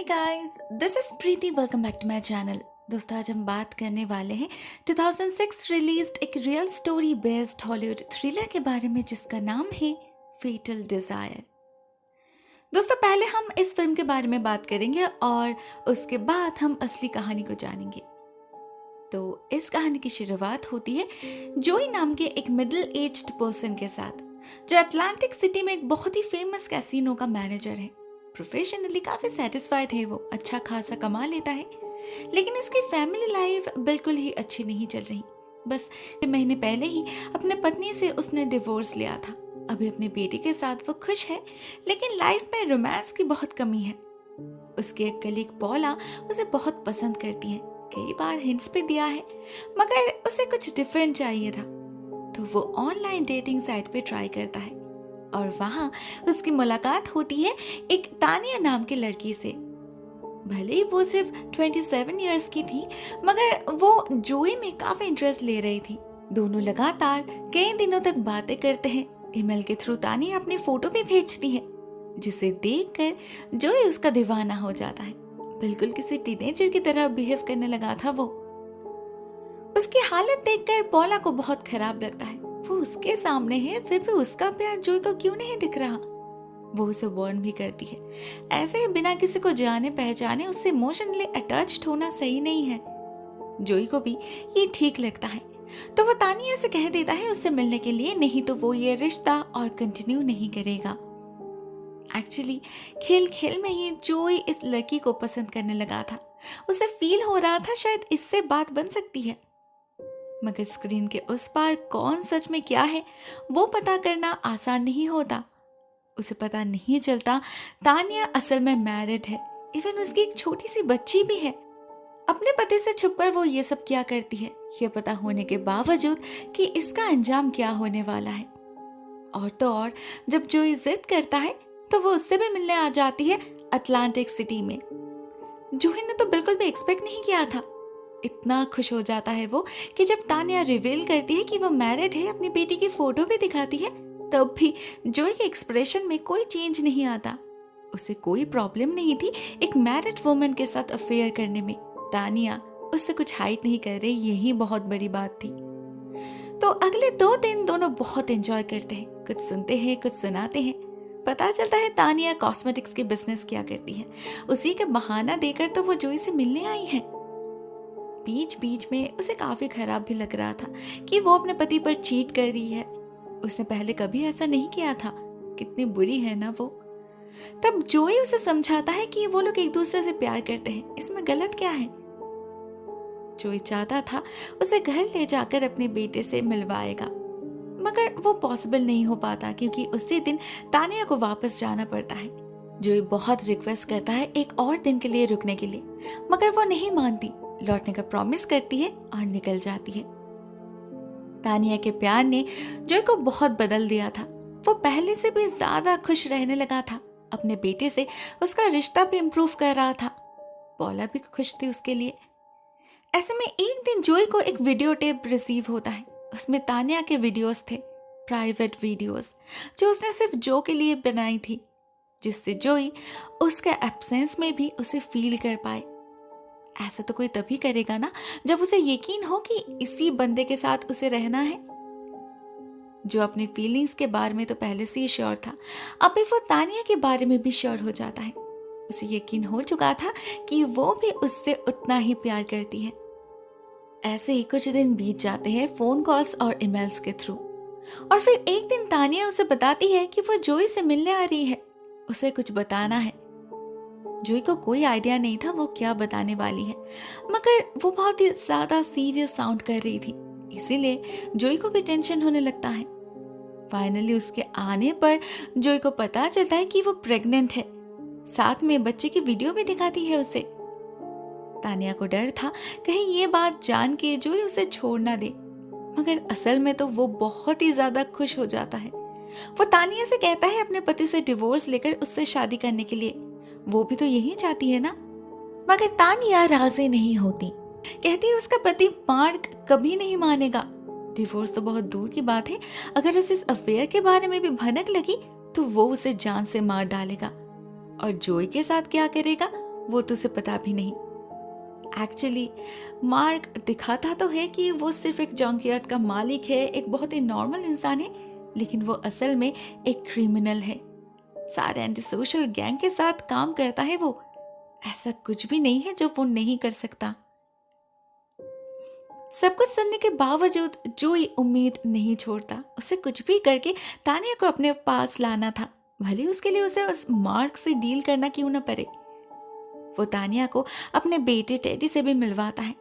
Guys, this is Preeti. Welcome back to my channel. दोस्तों, आज हम बात करने वाले हैं 2006 रिलीज्ड एक real story based Hollywood thriller के बारे में जिसका नाम है फेटल डिजायर। दोस्तों, पहले हम इस फिल्म के बारे में बात करेंगे और उसके बाद हम असली कहानी को जानेंगे। तो इस कहानी की शुरुआत होती है जोई नाम के एक मिडिल एज्ड पर्सन के साथ, जो अटलांटिक सिटी में एक बहुत ही फेमस कैसीनो का मैनेजर है। प्रोफेशनली काफी सेटिस्फाइड है, वो अच्छा खासा कमा लेता है, लेकिन उसकी फैमिली लाइफ बिल्कुल ही अच्छी नहीं चल रही। बस महीने पहले ही अपने पत्नी से उसने डिवोर्स लिया था। अभी अपने बेटे के साथ वो खुश है, लेकिन लाइफ में रोमांस की बहुत कमी है। उसकी एक कलीग पॉला उसे बहुत पसंद करती है, कई बार हिंट्स भी दिया है, मगर उसे कुछ डिफरेंट चाहिए था। तो वो ऑनलाइन डेटिंग साइट पे ट्राई करता है और वहां उसकी मुलाकात होती है एक तानिया नाम की लड़की से। भले ही वो सिर्फ 27 इयर्स की थी, मगर वो जोई में काफी इंटरेस्ट ले रही थी। दोनों लगातार कई दिनों तक बातें करते हैं। ईमेल के थ्रू तानिया अपनी फोटो भी भेजती है, जिसे देखकर जोई उसका दीवाना हो जाता है। बिल्कुल किसी टीनेजर की तरह बिहेव करने लगा था वो। उसकी हालत देखकर पॉला को बहुत खराब लगता है। वो उसके सामने है, फिर भी उसका प्यार जोई को क्यों नहीं दिख रहा। वो उसे वार्न भी करती है, ऐसे ही बिना किसी को जाने पहचाने उससे इमोशनली अटैच्ड होना सही नहीं है। जोई को भी ये ठीक लगता है, तो वो तानिया से कह देता है उससे मिलने के लिए, नहीं तो वो ये रिश्ता और कंटिन्यू नहीं करेगा। एक्चुअली खेल खेल में ही जोई इस लड़की को पसंद करने लगा था। उसे फील हो रहा था शायद इससे बात बन सकती है, मगर स्क्रीन के उस पार कौन सच में क्या है वो पता करना आसान नहीं होता। उसे पता नहीं चलता तानिया असल में मैरिड है, इवन उसकी एक छोटी सी बच्ची भी है। अपने पति से छुपकर वो ये सब क्या करती है, ये पता होने के बावजूद कि इसका अंजाम क्या होने वाला है। और तो और जब जोई जिद करता है तो वो उससे भी मिलने आ जाती है अटलांटिक सिटी में। जोई ने तो बिल्कुल भी एक्सपेक्ट नहीं किया था। इतना खुश हो जाता है वो कि जब तानिया रिवील करती है कि वो मैरिड है, अपनी बेटी की फोटो भी दिखाती है, तब भी जोई के एक्सप्रेशन में कोई चेंज नहीं आता। उसे कोई प्रॉब्लम नहीं थी एक मैरिड वुमन के साथ अफेयर करने में। तानिया उससे कुछ हाइड नहीं कर रही, यही बहुत बड़ी बात थी। तो अगले 2 दिन दोनों बहुत एंजॉय करते हैं, कुछ सुनते हैं कुछ सुनाते हैं। पता चलता है तानिया कॉस्मेटिक्स के बिजनेस किया करती है। उसी का बहाना देकर तो वो जोई से मिलने आई है। बीच बीच में उसे काफी खराब भी लग रहा था कि वो अपने पति पर चीट कर रही है। उसने पहले कभी ऐसा नहीं किया था। कितनी बुरी है ना वो। तब जोई उसे समझाता है कि वो लोग एक दूसरे से प्यार करते हैं, इसमें गलत क्या है। जोई चाहता था उसे घर ले जाकर अपने बेटे से मिलवाएगा, मगर वो पॉसिबल नहीं हो पाता क्योंकि उसी दिन तानिया को वापस जाना पड़ता है। जोई बहुत रिक्वेस्ट करता है एक और दिन के लिए रुकने के लिए, मगर वो नहीं मानती। लौटने का प्रॉमिस करती है और निकल जाती है। तानिया के प्यार ने जोई को बहुत बदल दिया था। वो पहले से भी ज्यादा खुश रहने लगा था अपने बेटे से। उसका रिश्ता भी इम्प्रूव कर रहा था। पॉला भी खुश थी उसके लिए। ऐसे में एक दिन जोई को एक वीडियो टेप रिसीव होता है। उसमें तानिया के वीडियोस थे, प्राइवेट वीडियोस, जो उसने सिर्फ जो के लिए बनाई थी, जिससे जोई उसके एब्सेंस में भी उसे फील कर पाए। ऐसा तो कोई तभी करेगा ना जब उसे यकीन हो कि इसी बंदे के साथ उसे रहना है। जो अपनी फीलिंग्स के बारे में तो पहले से ही श्योर था, अभी वो तानिया के बारे में भी श्योर हो जाता है। उसे यकीन हो चुका था कि वो भी उससे उतना ही प्यार करती है। ऐसे ही कुछ दिन बीत जाते हैं फोन कॉल्स और ईमेल्स के थ्रू, और फिर एक दिन तानिया उसे बताती है कि वो जोई से मिलने आ रही है, उसे कुछ बताना है। जोई को कोई आइडिया नहीं था वो क्या बताने वाली है, मगर वो बहुत ही ज्यादा सीरियस साउंड कर रही थी, इसीलिए जोई को भी टेंशन होने लगता है। फाइनली उसके आने पर जोई को पता चलता है कि वो प्रेग्नेंट है। साथ में बच्चे की वीडियो भी दिखाती है उसे। तानिया को डर था कहीं ये बात जान के जोई उसे छोड़ ना दे, मगर असल में तो वो बहुत ही ज्यादा खुश हो जाता है। वो तानिया से कहता है अपने पति से डिवोर्स लेकर उससे शादी करने के लिए। वो भी तो यही चाहती है ना, मगर तानिया राजी नहीं होती। कहती है उसका पति मार्क कभी नहीं मानेगा। डिवोर्स तो बहुत दूर की बात है, अगर उसे इस अफेयर के बारे में भी भनक लगी तो वो उसे जान से मार डालेगा। और जोई के साथ क्या करेगा वो तो उसे पता भी नहीं। एक्चुअली मार्क दिखाता तो है कि वो सिर्फ एक जंकयार्ड का मालिक है, एक बहुत ही नॉर्मल इंसान है, लेकिन वो असल में एक क्रिमिनल है। सारे एंटी सोशल गैंग के साथ काम करता है वो। ऐसा कुछ भी नहीं है जो वो नहीं कर सकता। सब कुछ सुनने के बावजूद जोई उम्मीद नहीं छोड़ता। उसे कुछ भी करके तानिया को अपने पास लाना था, भले उसके लिए उसे उस मार्क से डील करना क्यों न पड़े। वो तानिया को अपने बेटे टेडी से भी मिलवाता है।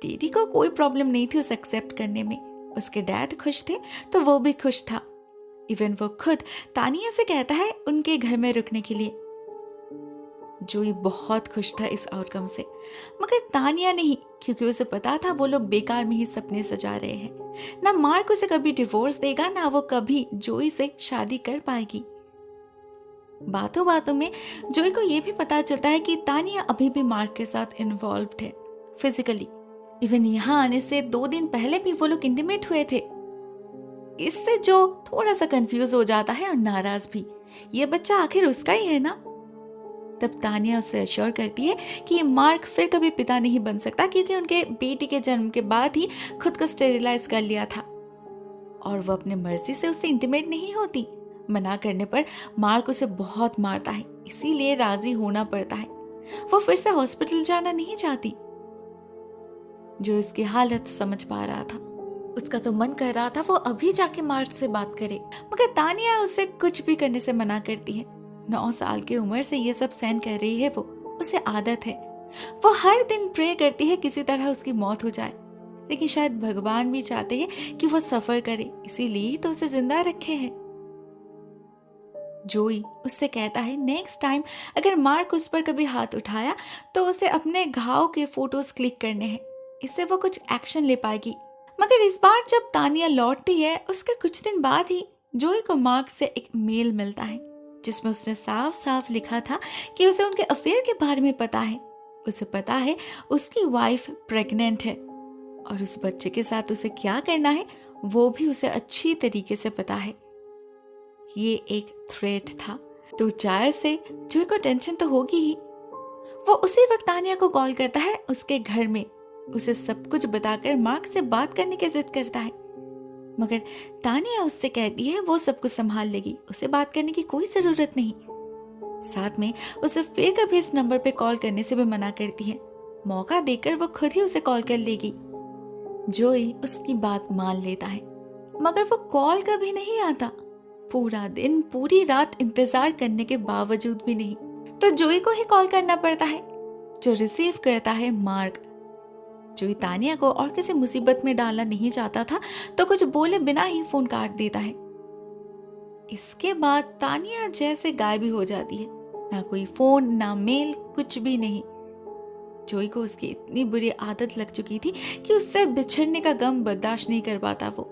टेडी को कोई प्रॉब्लम नहीं थी उसे एक्सेप्ट करने में। उसके डैड खुश थे तो वो भी खुश था। इवन वो खुद तानिया से कहता है उनके घर में रुकने के लिए। जोई बहुत खुश था इस आउटकम से, मगर तानिया नहीं, क्योंकि उसे पता था वो लोग बेकार में ही सपने सजा रहे हैं। ना मार्क उसे कभी डिवोर्स देगा, ना वो कभी जोई से शादी कर पाएगी। बातों बातों में जोई को यह भी पता चलता है कि तानिया अभी भी मार्क के साथ इन्वॉल्व्ड है फिजिकली। इवन यहाँ आने से 2 दिन पहले भी वो लोग इंटीमेट हुए थे। इससे जो थोड़ा सा कंफ्यूज हो जाता है और नाराज भी, ये बच्चा आखिर उसका ही है ना। तब तानिया उसे अश्योर करती है कि मार्क फिर कभी पिता नहीं बन सकता, क्योंकि उनके बेटी के जन्म के बाद ही खुद को स्टेरिलाइज कर लिया था और वो अपने मर्जी से उससे इंटीमेट नहीं होती। मना करने पर मार्क उसे बहुत मारता है, इसीलिए राजी होना पड़ता है। वो फिर से हॉस्पिटल जाना नहीं चाहती। जो इसकी हालत समझ पा रहा था, उसका तो मन कर रहा था वो अभी जाके मार्क से बात करे, मगर तानिया उसे कुछ भी करने से मना करती है। 9 साल की उम्र से ये सब सहन कर रही है वो, उसे आदत है। वो हर दिन प्रे करती है किसी तरह उसकी मौत हो जाए, लेकिन शायद भगवान भी चाहते हैं कि वो सफर करे, इसीलिए तो उसे जिंदा रखे हैं। जोई उससे कहता है नेक्स्ट टाइम अगर मार्क उस पर कभी हाथ उठाया तो उसे अपने घाव के फोटोज क्लिक करने हैं, इससे वो कुछ एक्शन ले पाएगी। मगर इस बार जब तानिया लौटती है, उसके कुछ दिन बाद ही जोई को मार्क से एक मेल मिलता है, जिसमें उसने साफ साफ लिखा था कि उसे उनके अफेयर के बारे में पता है। उसे पता है उसकी वाइफ प्रेग्नेंट है और उस बच्चे के साथ उसे क्या करना है वो भी उसे अच्छी तरीके से पता है। ये एक थ्रेट था, तो जायज से जोई को टेंशन तो होगी ही। वो उसी वक्त तानिया को कॉल करता है उसके घर में, उसे सब कुछ बताकर मार्क से बात करने की जिद करता है, मगर तानिया उससे कहती है वो सब कुछ संभाल लेगी, उसे बात करने की कोई जरूरत नहीं। साथ में उसे फिर कभी इस नंबर पे कॉल करने से भी मना करती है। मौका देकर वो खुद ही उसे कॉल कर लेगी। जोई उसकी बात मान लेता है, मगर वो कॉल कभी नहीं आता। पूरा दिन पूरी रात इंतजार करने के बावजूद भी नहीं, तो जोई को ही कॉल करना पड़ता है, जो रिसीव करता है मार्क। जोई तानिया को और किसी मुसीबत में डालना नहीं चाहता था, तो कुछ बोले बिना ही फोन काट देता है। इसके बाद तानिया जैसे गायब ही हो जाती है, ना कोई फोन ना मेल, कुछ भी नहीं। जोई को उसकी इतनी बुरी आदत लग चुकी थी कि उससे बिछड़ने का गम बर्दाश्त नहीं कर पाता। वो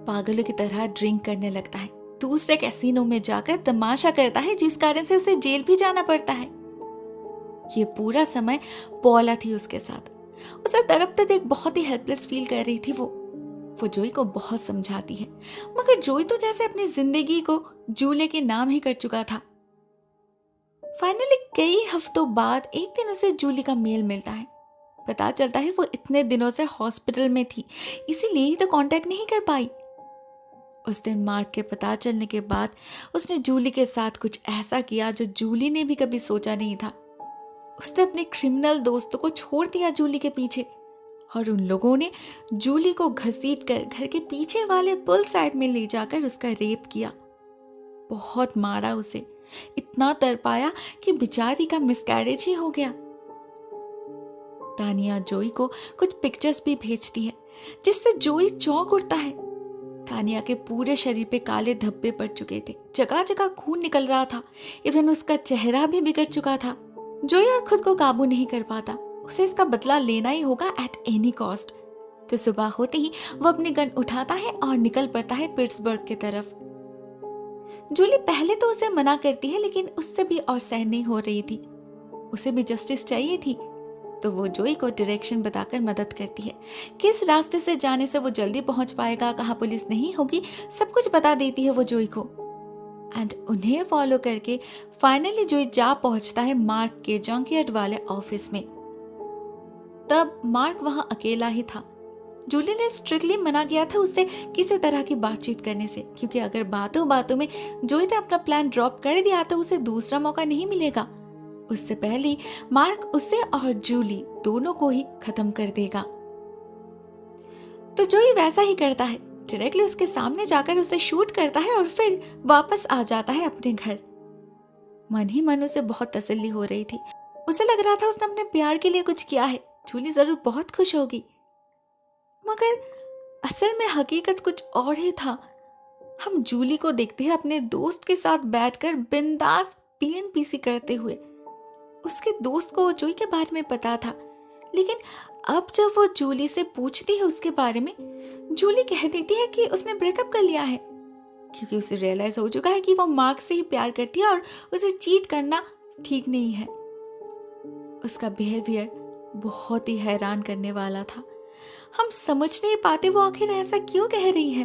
पागलों की तरह ड्रिंक करने लगता है, दूसरे कैसीनो में जाकर तमाशा करता है, जिस कारण से उसे जेल भी जाना पड़ता है। ये पूरा समय पॉला थी उसके साथ। उसे तड़पते देख बहुत ही हेल्पलेस फील कर रही थी वो जोई को बहुत समझाती है, मगर जोई तो जैसे अपनी जिंदगी को जूले के नाम ही कर चुका था। फाइनली कई हफ्तों बाद एक दिन उसे जूली का मेल मिलता है। पता चलता है वो इतने दिनों से हॉस्पिटल में थी, इसीलिए ही तो कांटेक्ट नहीं कर पाई। उस दिन मार्क के पता चलने के बाद उसने जूली के साथ कुछ ऐसा किया जो जूली ने भी कभी सोचा नहीं था। उसने अपने क्रिमिनल दोस्तों को छोड़ दिया जूली के पीछे, और उन लोगों ने जूली को घसीटकर घर के पीछे वाले पुल साइड में ले जाकर उसका रेप किया। बहुत मारा उसे, इतना तड़पाया कि बेचारी का मिसकैरेज ही हो गया। तानिया जोई को कुछ पिक्चर्स भी भेजती है, जिससे जोई चौंक उठता है। तानिया के पूरे शरीर पे काले धब्बे पड़ चुके थे, जगह जगह खून निकल रहा था, इवन उसका चेहरा भी बिगड़ चुका था। जोई और खुद को काबू नहीं कर पाता, उसे इसका बदला लेना ही होगा एट एनी कॉस्ट। तो सुबह होते ही वो अपनी गन उठाता है और निकल पड़ता है पिट्सबर्ग की तरफ। जूली पहले तो उसे मना करती है, लेकिन उससे भी और सहन नहीं हो रही थी। उसे भी जस्टिस चाहिए थी, तो वो जोई को डायरेक्शन बताकर मदद करती है। किस रास्ते से जाने से वो जल्दी पहुंच पाएगा, कहाँ पुलिस नहीं होगी, सब कुछ बता देती है वो जोई को। एंड उन्हें फॉलो करके फाइनली जोई जा पहुंचता है मार्क के जंकयार्ड वाले ऑफिस में। तब मार्क वहां अकेला ही था। जूली ने स्ट्रिक्टली मना किया था उससे किसी तरह की बातचीत करने से, क्योंकि अगर बातों बातों में जोई ने अपना प्लान ड्रॉप कर दिया तो उसे दूसरा मौका नहीं मिलेगा। उससे पहले मार्क उसे और जूली दोनों को ही खत्म कर देगा। तो जोई वैसा ही करता है, डायरेक्टली उसके सामने जाकर उसे शूट करता है और फिर वापस आ जाता है अपने घर। मन ही मन उसे बहुत तसल्ली हो रही थी। उसे लग रहा था उसने अपने प्यार के लिए कुछ किया है, जूली जरूर बहुत खुश होगी। मगर असल में हकीकत कुछ और ही था। हम जूली को देखते हैं अपने दोस्त के साथ बैठकर बिंदास पीएनपीसी करते हुए। उसके दोस्त को जोई के बारे में पता था, लेकिन अब जब वो जूली से पूछती है उसके बारे में, जूली कह देती है कि उसने ब्रेकअप कर लिया है, क्योंकि उसे रियलाइज हो चुका है कि वो मार्क से ही प्यार करती है और उसे चीट करना ठीक नहीं है। उसका बिहेवियर बहुत ही हैरान करने वाला था। हम समझ नहीं पाते वो आखिर ऐसा क्यों कह रही है।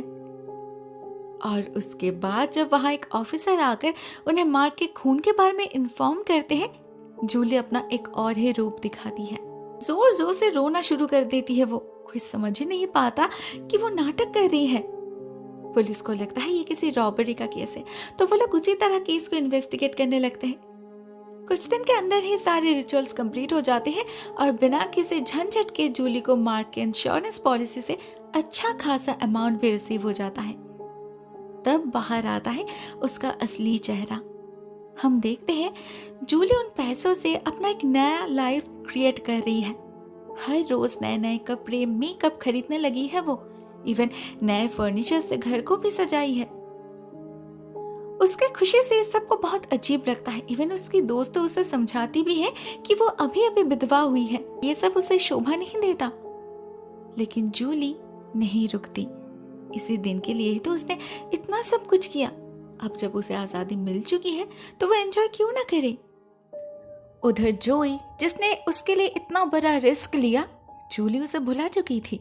और उसके बाद जब वहां एक ऑफिसर आकर उन्हें मार्क के खून के बारे में इन्फॉर्म करते हैं, जूली अपना एक और ही रूप दिखाती है। जोर जोर से रोना शुरू कर देती है। वो कोई समझ ही नहीं पाता कि वो नाटक कर रही है। पुलिस को लगता है ये किसी रॉबरी का केस है, तो वो लोग उसी तरह केस को इन्वेस्टिगेट करने लगते हैं। कुछ दिन के अंदर ही सारे रिचुअल्स कंप्लीट हो जाते हैं और बिना किसी झंझट के जूली को मार्क के इंश्योरेंस पॉलिसी से अच्छा खासा अमाउंट भी रिसीव हो जाता है। तब बाहर आता है उसका असली चेहरा। हम देखते हैं जूली उन पैसों से अपना एक नया लाइफ क्रिएट कर रही है। हर रोज नए नए कपड़े, मेकअप खरीदने लगी है वो। इवन नए फर्नीचर से घर को भी सजाई है। उसके खुशी से सबको बहुत अजीब लगता है। इवन उसकी दोस्त उसे समझाती भी है कि वो अभी अभी विधवा हुई है, ये सब उसे शोभा नहीं देता। लेकिन जूली नहीं रुकती। इसी दिन के लिए तो उसने इतना सब कुछ किया। अब जब उसे आजादी मिल चुकी है तो वो एंजॉय क्यों ना करे। उधर जोई, जिसने उसके लिए इतना बड़ा रिस्क लिया, जूली उसे भुला चुकी थी।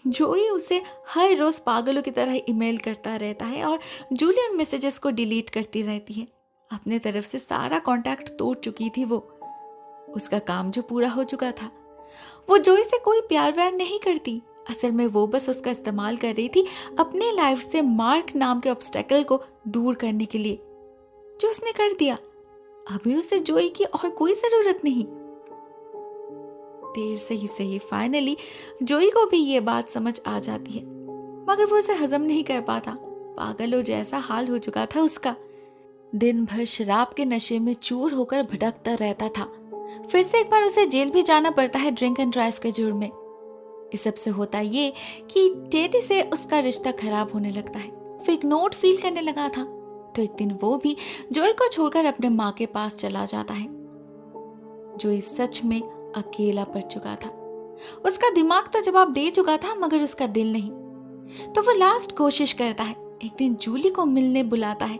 जोई उसे हर रोज पागलों की तरह ईमेल करता रहता है और जूली उन मैसेजेस को डिलीट करती रहती है। अपने तरफ से सारा कांटेक्ट तोड़ चुकी थी वो। उसका काम जो पूरा हो चुका था। वो जोई से कोई प्यार व्यार नहीं करती। असल में वो बस उसका इस्तेमाल कर रही थी अपने लाइफ से मार्क नाम के ऑब्स्टेकल को दूर करने के लिए, जो उसने कर दिया। अभी उसे जोई की और कोई जरूरत नहीं। देर से ही सही फाइनली जोई को भी ये बात समझ आ जाती है, मगर वो उसे हजम नहीं कर पाता। पागलों जैसा हाल हो चुका था उसका। दिन भर शराब के नशे में चूर होकर भटकता रहता था। फिर से एक बार उसे जेल भी जाना पड़ता है ड्रिंक एंड ड्राइव के जुर्म में। इस सब से होता ये कि टेडी से उसका रिश्ता खराब होने लगता है। वो इग्नोर्ड फील करने लगा था। तो एक दिन वो भी जोई को छोड़कर अपने माँ के पास चला जाता है। जोई सच में अकेला पड़ चुका था। उसका दिमाग तो जवाब दे चुका था, मगर उसका दिल नहीं। तो वो लास्ट कोशिश करता है। एक दिन जूली को मिलने बुलाता है,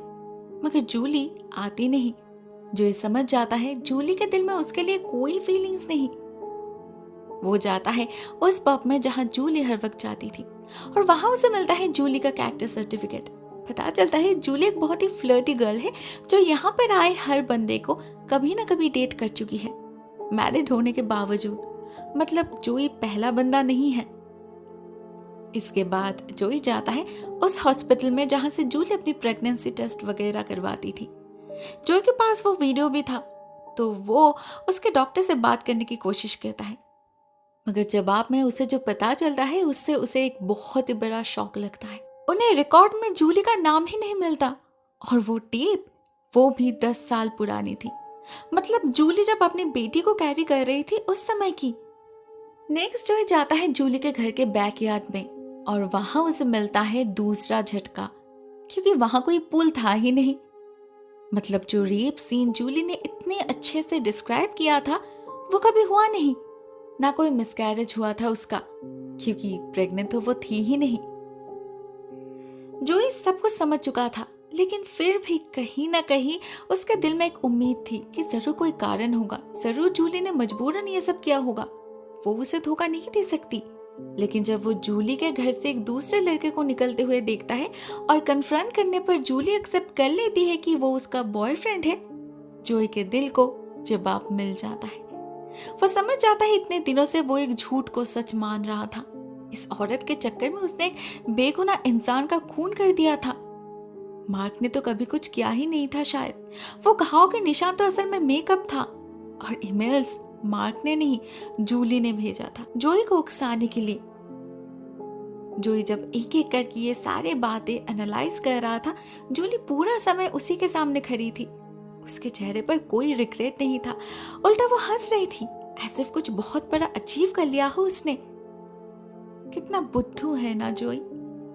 मगर जूली आती नहीं। जोई समझ जाता है जूली के दिल में उसके लिए कोई फीलिंग्स नहीं। वो जाता है उस पब में जहां जूली हर वक्त जाती थी और वहां उसे मिलता है जूली का कैरेक्टर सर्टिफिकेट। पता चलता है जूली एक बहुत ही फ्लर्टी गर्ल है जो यहाँ पर आए हर बंदे को कभी ना कभी डेट कर चुकी है, मैरिड होने के बावजूद। मतलब जोई पहला बंदा नहीं है। इसके बाद जोई जाता है उस हॉस्पिटल में जहां से जूली अपनी प्रेगनेंसी टेस्ट वगैरह करवाती थी। जोई के पास वो वीडियो भी था, तो वो उसके डॉक्टर से बात करने की कोशिश करता है, मगर जवाब में उसे जो पता चलता है उससे उसे एक बहुत ही बड़ा शॉक लगता है। उन्हें रिकॉर्ड में जूली का नाम ही नहीं मिलता, और वो टेप वो भी 10 साल पुरानी थी। मतलब जूली जब अपनी बेटी को कैरी कर रही थी उस समय की। नेक्स्ट जोई जाता है जूली के घर के बैकयार्ड में और वहां उसे मिलता है दूसरा झटका, क्योंकि वहां कोई पुल था ही नहीं। मतलब जो रेप सीन जूली ने इतने अच्छे से डिस्क्राइब किया था वो कभी हुआ नहीं। ना कोई मिसकैरेज हुआ था उसका, क्योंकि प्रेग्नेंट तो वो थी ही नहीं। जोई सब कुछ समझ चुका था, लेकिन फिर भी कहीं ना कहीं उसके दिल में एक उम्मीद थी कि जरूर कोई कारण होगा, जरूर जूली ने मजबूरन ये सब किया होगा। वो उसे धोखा नहीं दे सकती। लेकिन जब वो जूली के घर से एक दूसरे लड़के को निकलते हुए देखता है और कन्फ्रंट करने पर जूली एक्सेप्ट कर लेती है कि वो उसका बॉयफ्रेंड है, जोई के दिल को जवाब मिल जाता है। वो समझ जाता है इतने दिनों से वो एक झूठ को सच मान रहा था। इस औरत के चक्कर में उसने एक बेगुनाह इंसान का खून कर दिया था। मार्क ने तो कभी कुछ किया ही नहीं था शायद। वो घाव के निशान तो असल में मेकअप था, और ईमेल्स मार्क ने नहीं, जूली ने भेजा था जोई को उकसाने के लिए। जोई जब एक एक करके ये सारे बातें एनालाइज कर रहा था, जूली पूरा समय उसी के सामने खड़ी थी। उसके चेहरे पर कोई रिग्रेट नहीं था, उल्टा वो हंस रही थी, ऐसे कुछ बहुत बड़ा अचीव कर लिया हो उसने। कितना बुद्धू है ना जोई,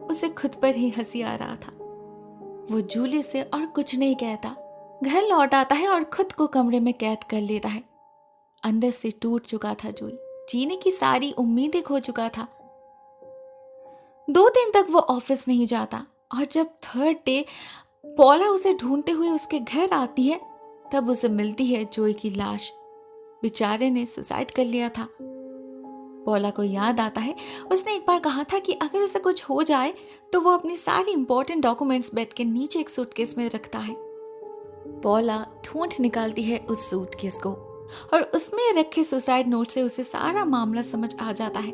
उसे खुद पर ही हंसी आ रहा था। वो जूली से और कुछ नहीं कहता, घर लौट आता है और खुद को कमरे में कैद कर लेता है। अंदर से टूट चुका था जोई, जीने की सारी उम्मीदें खो चुका था। 2 दिन तक वो ऑफिस नहीं जाता, और जब थर्ड डे पॉला उसे ढूंढते हुए उसके घर आती है, तब उसे मिलती है जोई की लाश। बेचारे ने सुसाइड कर लिया था। पॉला को याद आता है उसने एक बार कहा था कि अगर उसे कुछ हो जाए तो वो अपनी सारी इंपॉर्टेंट डॉक्यूमेंट्स बेड के नीचे एक सूटकेस में रखता है। पॉला ढूंढ निकालती है उस सूटकेस को, और उसमें रखे सुसाइड नोट से उसे सारा मामला समझ आ जाता है।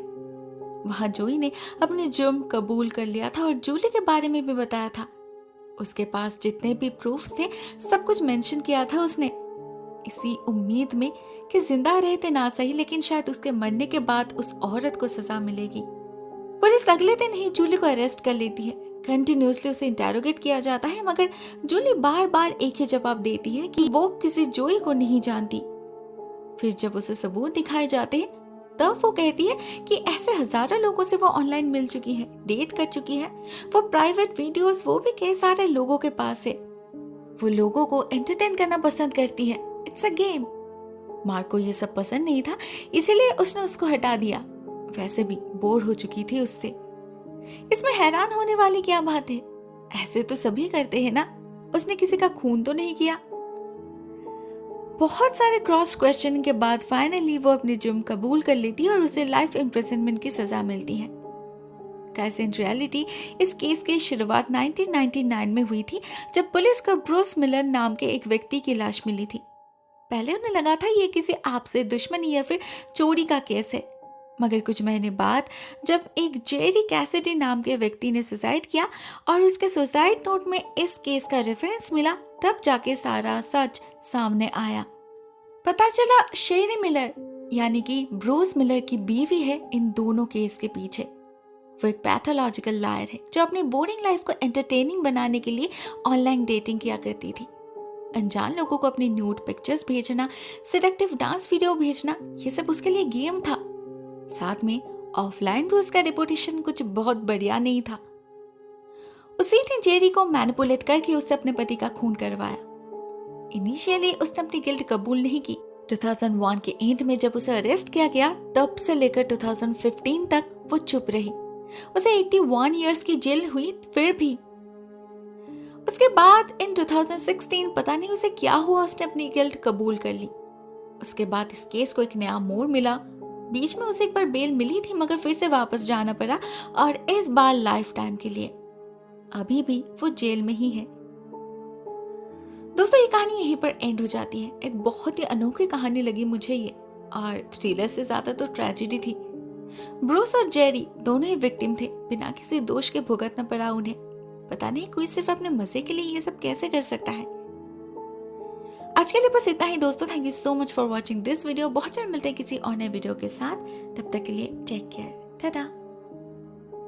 वहां जोई ने अपने जुर्म कबूल कर लिया था और जूली के बारे में भी बताया था। उसके पास जितने भी प्रूफ्स थे सब कुछ मेंशन किया था उसने, इसी उम्मीद में कि जिंदा रहते ना सही, लेकिन शायद उसके मरने के बाद उस औरत को सजा मिलेगी। पुलिस अगले दिन ही जूली को अरेस्ट कर लेती है। कंटिन्यूअसली उसे इंटेरोगेट किया जाता है, मगर जूली बार बार एक ही जवाब देती है कि वो किसी जोई को नहीं जानती। फिर जब उसे सबूत दिखाए जाते हैं, तब वो कहती है कि ऐसे हजारों लोगों से वो ऑनलाइन मिल चुकी है, डेट कर चुकी है। वो प्राइवेट वीडियोस वो भी कई सारे लोगों के पास है। वो लोगों को एंटरटेन करना पसंद करती है, इट्स अ गेम। मार्क को ये सब पसंद नहीं था, इसीलिए उसने उसको हटा दिया। वैसे भी बोर हो चुकी थी उससे। इसमें हैरान होने वाली क्या बात है, ऐसे तो सभी करते हैं ना। उसने किसी का खून तो नहीं किया। बहुत सारे क्रॉस क्वेश्चनिंग के बाद फाइनली वो अपनी जुर्म कबूल कर लेती है और उसे लाइफ इम्प्रिजनमेंट की सजा मिलती है। कैसे इन रियलिटी इस केस की शुरुआत 1999 में हुई थी, जब पुलिस को ब्रूस मिलर नाम के एक व्यक्ति की लाश मिली थी। पहले उन्हें लगा था ये किसी आपसे दुश्मनी या फिर चोरी का केस है, मगर कुछ महीने बाद जब एक जेरी कैसिडी नाम के व्यक्ति ने सुसाइड किया और उसके सुसाइड नोट में इस केस का रेफरेंस मिला, तब जाके सारा सच सामने आया। पता चला शेरी मिलर यानी कि ब्रूस मिलर की बीवी है इन दोनों केस के पीछे। वो एक पैथोलॉजिकल लायर है जो अपनी बोरिंग लाइफ को एंटरटेनिंग बनाने के लिए ऑनलाइन डेटिंग किया करती थी। अनजान लोगों को अपनी न्यूड पिक्चर्स भेजना, सेडक्टिव डांस वीडियो भेजना, ये सब उसके लिए गेम था। साथ में ऑफलाइन भी उसका रेपुटेशन कुछ बहुत बढ़िया नहीं था। उसी ने जेरी को मैनिपुलेट करके उससे अपने पति का खून करवाया। इनिशियली उसने अपनी गिल्ट कबूल नहीं की। 2001 के एंड में जब उसे अरेस्ट किया गया, तब से लेकर 2015 तक वो चुप रही। उसे 81 इयर्स की जेल हुई। फिर भी उसके बाद इन 2016 पता नहीं उसे क्या हुआ, उसने अपनी गिल्ट कबूल कर ली। उसके बाद इस केस को एक नया मोड़ मिला। बीच में उसे एक बार बेल मिली थी, मगर फिर से वापस जाना पड़ा, और इस बार लाइफ टाइम के लिए। अभी भी वो जेल में ही है। दोस्तों, ये कहानी यहीं पर एंड हो जाती है। एक बहुत ही अनोखी कहानी लगी मुझे ये, और थ्रिलर से ज्यादा तो ट्रेजेडी थी। ब्रूस और जेरी दोनों ही विक्टिम थे, बिना किसी दोष के भुगतना पड़ा उन्हें। पता नहीं कोई सिर्फ अपने मजे के लिए ये सब कैसे कर सकता है। आज के लिए बस इतना ही दोस्तों। Thank you so much for watching this video. बहुत जल्द मिलते हैं किसी और नए वीडियो के साथ। तब तक के लिए टेक केयर, टाटा।